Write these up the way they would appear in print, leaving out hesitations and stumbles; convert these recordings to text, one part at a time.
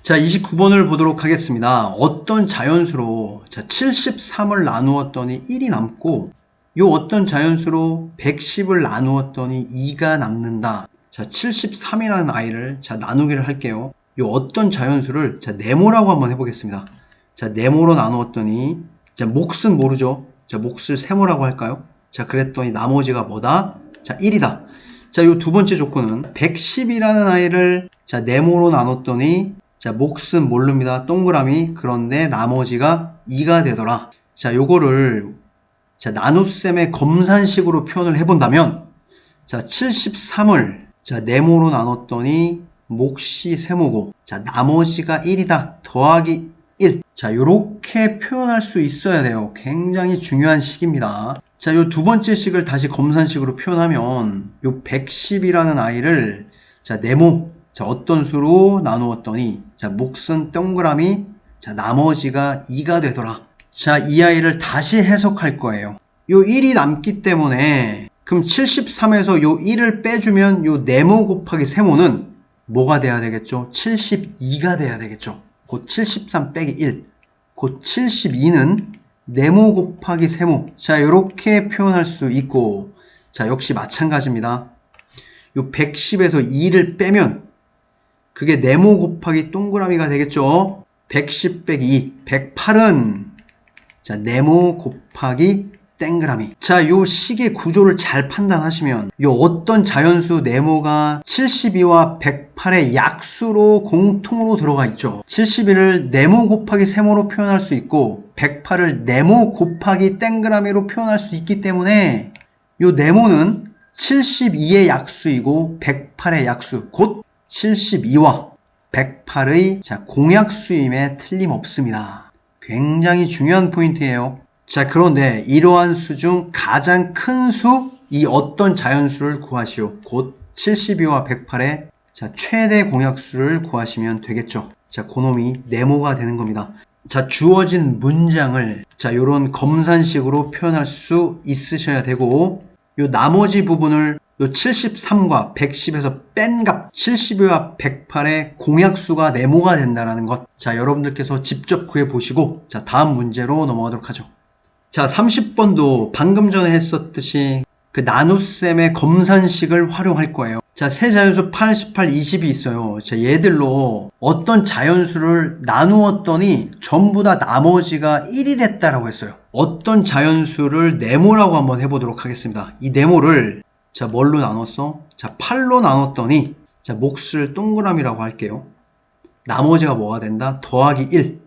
자, 29번을 보도록 하겠습니다. 어떤 자연수로 73을 나누었더니 1이 남고 요 어떤 자연수로 110을 나누었더니 2가 남는다. 자, 73이라는 아이를 나누기를 할게요. 요 어떤 자연수를 네모라고 한번 해보겠습니다. 자, 네모로 나누었더니 몫은 모르죠. 자, 몫을 세모라고 할까요? 자, 그랬더니 나머지가 뭐다? 자, 1이다. 자, 요 두 번째 조건은 110이라는 아이를 네모로 나눴더니 몫은 모릅니다. 동그라미. 그런데 나머지가 2가 되더라. 자, 요거를 나눗셈의 검산식으로 표현을 해본다면 73을 네모로 나눴더니 몫이 세모고 나머지가 1이다. 더하기 1. 자, 요렇게 표현할 수 있어야 돼요. 굉장히 중요한 식입니다. 자, 요 두 번째 식을 다시 검산식으로 표현하면 요 110이라는 아이를 네모 어떤 수로 나누었더니 몫은 동그라미 나머지가 2가 되더라. 자, 이 아이를 다시 해석할 거예요. 요 1이 남기 때문에 그럼 73에서 요 1을 빼주면 요 네모 곱하기 세모는 뭐가 돼야 되겠죠? 72가 돼야 되겠죠. 곧 73 빼기 1. 곧 72는 네모 곱하기 세모. 자, 요렇게 표현할 수 있고, 자, 역시 마찬가지입니다. 요 110에서 2를 빼면 그게 네모 곱하기 동그라미가 되겠죠. 110 빼기 2. 108은 네모 곱하기 땡그라미. 자, 요 식의 구조를 잘 판단하시면 요 어떤 자연수 네모가 72와 108의 약수로 공통으로 들어가 있죠. 71을 네모 곱하기 세모로 표현할 수 있고 108을 네모 곱하기 땡그라미로 표현할 수 있기 때문에 요 네모는 72의 약수이고 108의 약수, 곧 72와 108의 공약수임에 틀림없습니다. 굉장히 중요한 포인트예요. 자, 그런데 이러한 수 중 가장 큰 수, 이 어떤 자연수를 구하시오. 곧 72와 108의 최대 공약수를 구하시면 되겠죠. 자, 그놈이 네모가 되는 겁니다. 자, 주어진 문장을 요런 검산식으로 표현할 수 있으셔야 되고, 요 나머지 부분을 요 73과 110에서 뺀 값 72와 108의 공약수가 네모가 된다는 것. 자, 여러분들께서 직접 구해보시고, 자, 다음 문제로 넘어가도록 하죠. 자, 30번도 방금 전에 했었듯이 그 나눗셈의 검산식을 활용할 거예요. 자, 세 자연수 8, 18, 20이 있어요. 자, 얘들로 어떤 자연수를 나누었더니 전부 다 나머지가 1이 됐다라고 했어요. 어떤 자연수를 네모라고 한번 해보도록 하겠습니다. 이 네모를 뭘로 나눴어? 자, 8로 나눴더니 몫을 동그라미라고 할게요. 나머지가 뭐가 된다? 더하기 1.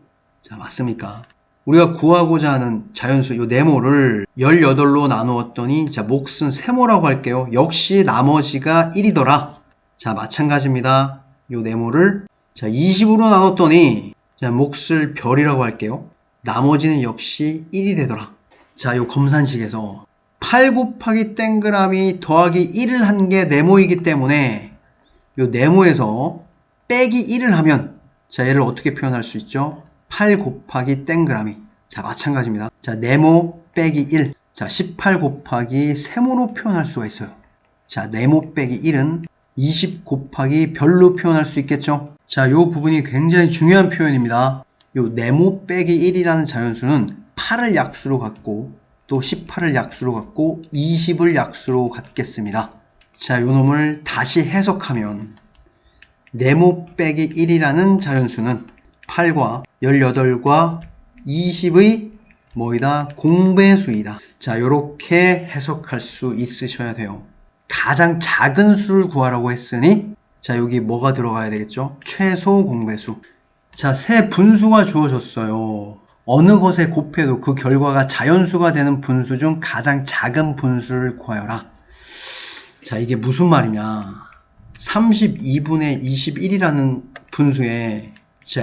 자, 맞습니까? 우리가 구하고자 하는 자연수 요 네모를 18로 나누었더니 몫은 세모라고 할게요. 역시 나머지가 1이더라. 자, 마찬가지입니다. 요 네모를 20으로 나눴더니 몫을 별이라고 할게요. 나머지는 역시 1이 되더라. 자, 요 검산식에서 8 곱하기 땡그라미 더하기 1을 한 게 네모이기 때문에 요 네모에서 빼기 1을 하면 얘를 어떻게 표현할 수 있죠? 8 곱하기 땡그라미. 자, 마찬가지입니다. 자, 네모 빼기 1. 자, 18 곱하기 세모로 표현할 수가 있어요. 자, 네모 빼기 1은 20 곱하기 별로 표현할 수 있겠죠? 자, 요 부분이 굉장히 중요한 표현입니다. 요 네모 빼기 1이라는 자연수는 8을 약수로 갖고 또 18을 약수로 갖고 20을 약수로 갖겠습니다. 자, 요 놈을 다시 해석하면 네모 빼기 1이라는 자연수는 8과 18과 20의 뭐이다? 공배수이다. 자, 요렇게 해석할 수 있으셔야 돼요. 가장 작은 수를 구하라고 했으니 자, 여기 뭐가 들어가야 되겠죠? 최소 공배수. 자, 세 분수가 주어졌어요. 어느 것에 곱해도 그 결과가 자연수가 되는 분수 중 가장 작은 분수를 구하여라. 자, 이게 무슨 말이냐? 32분의 21이라는 분수에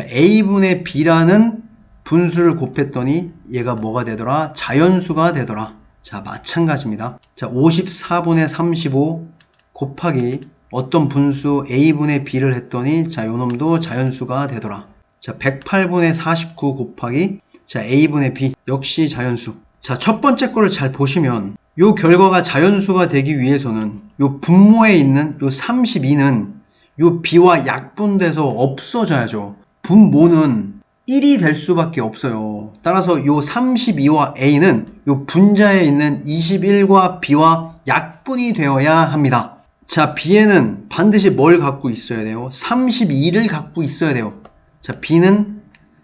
A분의 B라는 분수를 곱했더니 얘가 뭐가 되더라? 자연수가 되더라. 자, 마찬가지입니다. 자, 54분의 35 곱하기 어떤 분수 A분의 B를 했더니 자, 요놈도 자연수가 되더라. 자, 108분의 49 곱하기 자, A분의 B 역시 자연수. 자, 첫 번째 거를 잘 보시면 요 결과가 자연수가 되기 위해서는 요 분모에 있는 요 32는 요 B와 약분돼서 없어져야죠. 분모는 1이 될 수밖에 없어요. 따라서 요 32와 a는 요 분자에 있는 21과 b와 약분이 되어야 합니다. 자, b에는 반드시 뭘 갖고 있어야 돼요? 32를 갖고 있어야 돼요. 자, b는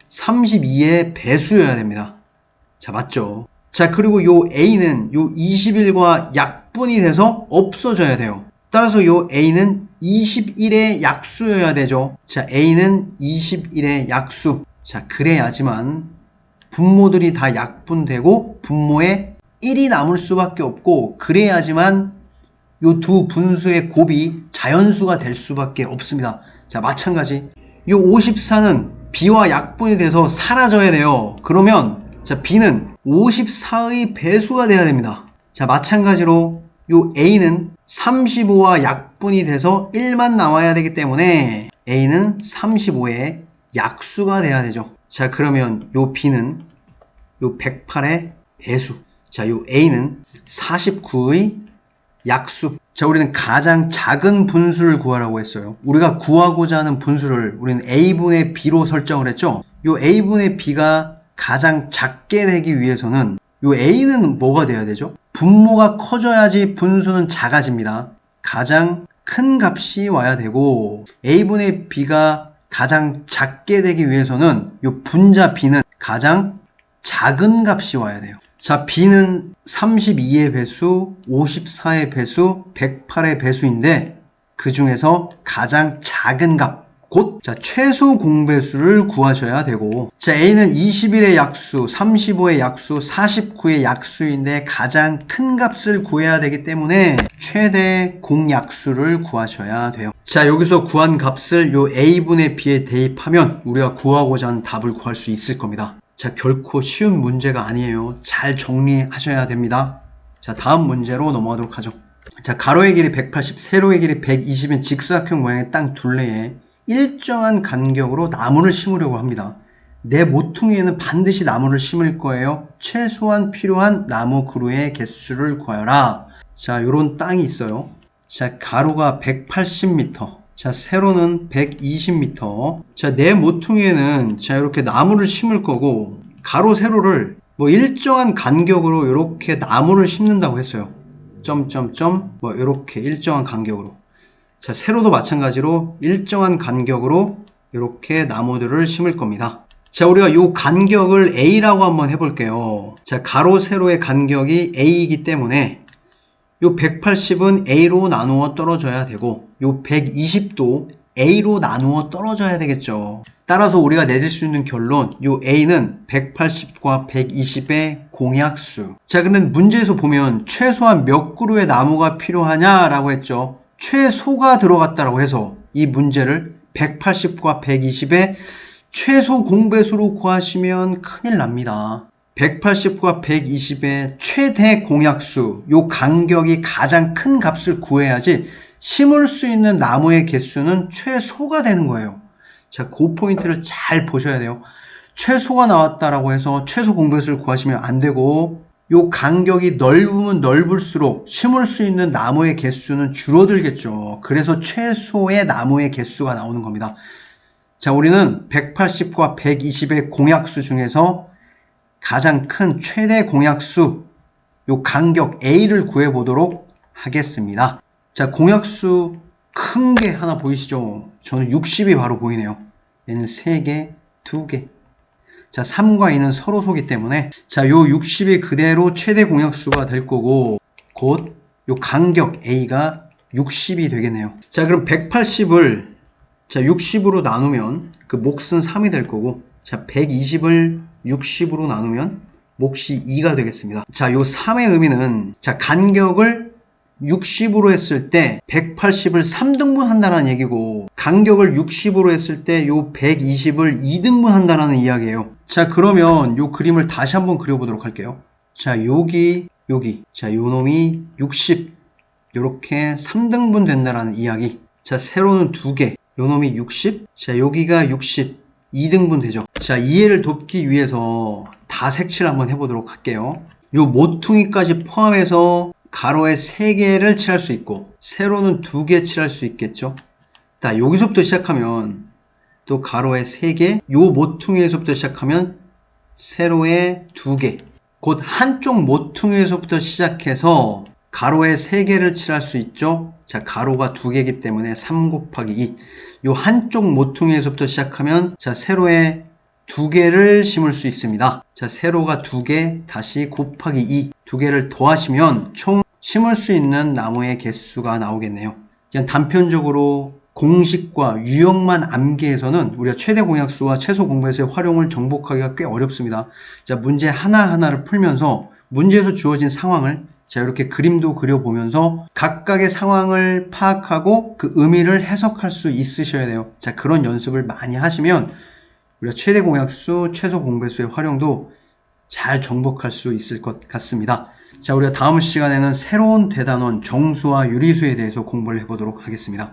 32의 배수여야 됩니다. 자, 맞죠? 자, 그리고 요 a는 요 21과 약분이 돼서 없어져야 돼요. 따라서 요 a는 21의 약수여야 되죠. 자, a는 21의 약수. 자, 그래야지만 분모들이 다 약분되고 분모에 1이 남을 수밖에 없고, 그래야지만 요 두 분수의 곱이 자연수가 될 수밖에 없습니다. 자, 마찬가지 요 54는 b와 약분이 돼서 사라져야 돼요. 그러면 자, b는 54의 배수가 돼야 됩니다. 자, 마찬가지로 요 a는 35와 약분이 돼서 1만 나와야 되기 때문에 a는 35의 약수가 돼야 되죠. 자, 그러면 요 b는 요 108의 배수. 자, 요 a는 49의 약수. 자, 우리는 가장 작은 분수를 구하라고 했어요. 우리가 구하고자 하는 분수를 우리는 a분의 b로 설정을 했죠. 요 a분의 b가 가장 작게 되기 위해서는 요 a는 뭐가 돼야 되죠? 분모가 커져야지 분수는 작아집니다. 가장 큰 값이 와야 되고, a분의 b가 가장 작게 되기 위해서는 요 분자 b는 가장 작은 값이 와야 돼요. 자, b는 32의 배수, 54의 배수, 108의 배수인데 그 중에서 가장 작은 값, 곧 자, 최소 공배수를 구하셔야 되고, 자, a는 21의 약수, 35의 약수, 49의 약수인데 가장 큰 값을 구해야 되기 때문에 최대 공약수를 구하셔야 돼요. 자, 여기서 구한 값을 요 a분의 b에 대입하면 우리가 구하고자 하는 답을 구할 수 있을 겁니다. 자, 결코 쉬운 문제가 아니에요. 잘 정리하셔야 됩니다. 자, 다음 문제로 넘어가도록 하죠. 자, 가로의 길이 180, 세로의 길이 120인 직사각형 모양의 땅 둘레에 일정한 간격으로 나무를 심으려고 합니다. 내 모퉁이에는 반드시 나무를 심을 거예요. 최소한 필요한 나무 그루의 개수를 구하여라. 자, 요런 땅이 있어요. 자, 가로가 180m. 자, 세로는 120m. 자, 내 모퉁이에는 자, 이렇게 나무를 심을 거고, 가로, 세로를 뭐 일정한 간격으로 이렇게 나무를 심는다고 했어요. 점점점 뭐 이렇게 일정한 간격으로. 자, 세로도 마찬가지로 일정한 간격으로 이렇게 나무들을 심을 겁니다. 자, 우리가 이 간격을 A라고 한번 해볼게요. 자, 가로, 세로의 간격이 A이기 때문에 요 180은 A로 나누어 떨어져야 되고, 요 120도 A로 나누어 떨어져야 되겠죠. 따라서 우리가 내릴 수 있는 결론, 요 A는 180과 120의 공약수. 자, 그러면 문제에서 보면 최소한 몇 그루의 나무가 필요하냐라고 했죠. 최소가 들어갔다라고 해서 이 문제를 180과 120의 최소 공배수로 구하시면 큰일 납니다. 180과 120의 최대 공약수, 요 간격이 가장 큰 값을 구해야지 심을 수 있는 나무의 개수는 최소가 되는 거예요. 자, 그 포인트를 잘 보셔야 돼요. 최소가 나왔다라고 해서 최소 공배수를 구하시면 안 되고, 요 간격이 넓으면 넓을수록 심을 수 있는 나무의 개수는 줄어들겠죠. 그래서 최소의 나무의 개수가 나오는 겁니다. 자, 우리는 180과 120의 공약수 중에서 가장 큰 최대 공약수, 요 간격 A를 구해보도록 하겠습니다. 자, 공약수 큰 게 하나 보이시죠? 저는 60이 바로 보이네요. 얘는 3개, 2개. 자, 3과 2는 서로 소기 때문에 자, 요 60이 그대로 최대 공약수가 될 거고, 곧 요 간격 A가 60이 되겠네요. 자, 그럼 180을 자, 60으로 나누면 그 몫은 3이 될 거고, 자, 120을 60으로 나누면 몫이 2가 되겠습니다. 자, 요 3의 의미는 자, 간격을 60으로 했을 때 180을 3등분 한다는 얘기고, 간격을 60으로 했을 때 요 120을 2등분 한다는 이야기예요. 자, 그러면 요 그림을 다시 한번 그려보도록 할게요. 자, 여기 자, 요 놈이 60 요렇게 3등분 된다는 이야기. 자, 세로는 2개, 요 놈이 60, 자, 여기가 60 2등분 되죠. 자, 이해를 돕기 위해서 다 색칠을 한번 해보도록 할게요. 요 모퉁이까지 포함해서 가로에 3개를 칠할 수 있고, 세로는 2개 칠할 수 있겠죠. 자, 여기서부터 시작하면 또 가로에 3개, 요 모퉁이에서부터 시작하면 세로에 2개, 곧 한쪽 모퉁이에서부터 시작해서 가로에 3개를 칠할 수 있죠. 자, 가로가 2개이기 때문에 3 곱하기 2. 요 한쪽 모퉁이에서부터 시작하면 자, 세로에 2개를 심을 수 있습니다. 자, 세로가 2개 다시 곱하기 2. 2개를 더하시면 총 심을 수 있는 나무의 개수가 나오겠네요. 그냥 단편적으로 공식과 유형만 암기해서는 우리가 최대 공약수와 최소 공배수의 활용을 정복하기가 꽤 어렵습니다. 자, 문제 하나하나를 풀면서 문제에서 주어진 상황을 자, 이렇게 그림도 그려보면서 각각의 상황을 파악하고 그 의미를 해석할 수 있으셔야 돼요. 자, 그런 연습을 많이 하시면 우리가 최대 공약수, 최소 공배수의 활용도 잘 정복할 수 있을 것 같습니다. 자, 우리가 다음 시간에는 새로운 대단원 정수와 유리수에 대해서 공부를 해보도록 하겠습니다.